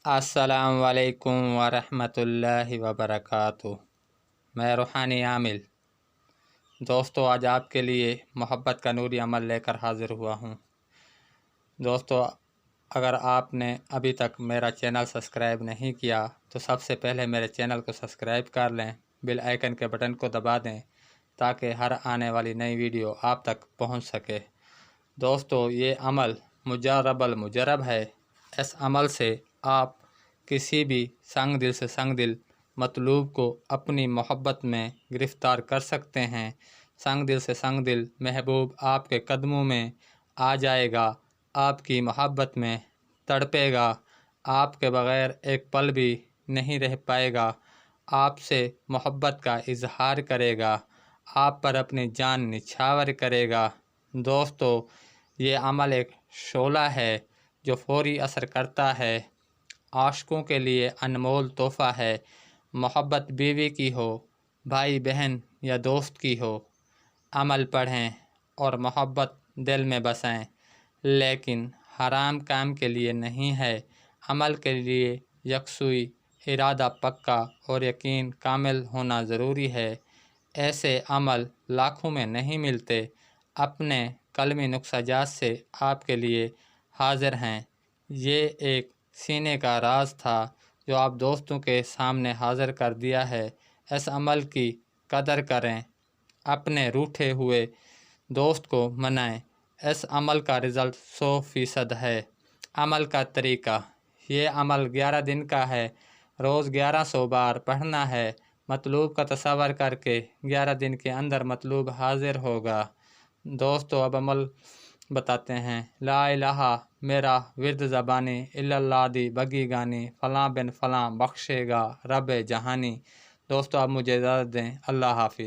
अस्सलाम वालेकुम वरहमतुल्लाहि वबरकातुह। मैं रूहानी आमिल। दोस्तों, आज आपके लिए मोहब्बत का नूरी अमल लेकर हाज़िर हुआ हूँ। दोस्तों, अगर आपने अभी तक मेरा चैनल सब्सक्राइब नहीं किया तो सबसे पहले मेरे चैनल को सब्सक्राइब कर लें, बेल आइकन के बटन को दबा दें ताकि हर आने वाली नई वीडियो आप तक पहुँच सके। दोस्तों, ये अमल मुजर्रबल मुजर्रब है। इस अमल से आप किसी भी संग दिल से संग दिल मतलूब को अपनी मोहब्बत में गिरफ़्तार कर सकते हैं। संग दिल से संग दिल महबूब आपके कदमों में आ जाएगा, आपकी मोहब्बत में तड़पेगा, आपके बग़ैर एक पल भी नहीं रह पाएगा, आपसे मोहब्बत का इजहार करेगा, आप पर अपनी जान निछावर करेगा। दोस्तों, ये अमल एक शोला है जो फ़ौरी असर करता है। आशिकों के लिए अनमोल तोहफ़ा है। मोहब्बत बीवी की हो, भाई बहन या दोस्त की हो, अमल पढ़ें और मोहब्बत दिल में बसाएं। लेकिन हराम काम के लिए नहीं है। अमल के लिए यकसुई, इरादा पक्का और यकीन कामिल होना ज़रूरी है। ऐसे अमल लाखों में नहीं मिलते। अपने कलमी नुक्साजात से आपके लिए हाज़िर हैं। ये एक सीने का राज था जो आप दोस्तों के सामने हाज़िर कर दिया है। इस अमल की कदर करें, अपने रूठे हुए दोस्त को मनाएं। इस अमल का रिज़ल्ट 100% है। अमल का तरीका: ये अमल 11 दिन का है। रोज़ 1100 बार पढ़ना है। मतलूब का तसव्वुर करके 11 दिन के अंदर मतलूब हाज़िर होगा। दोस्तों, अब अमल बताते हैं। ला इलाहा मेरा विर्द ज़बानी, इल्लल्लाह दी बगी गानी, फ़लाँ बिन फ़लाँ बख्शेगा रब जहानी। दोस्तों, अब मुझे इजाज़त दें। अल्लाह हाफ़िज़।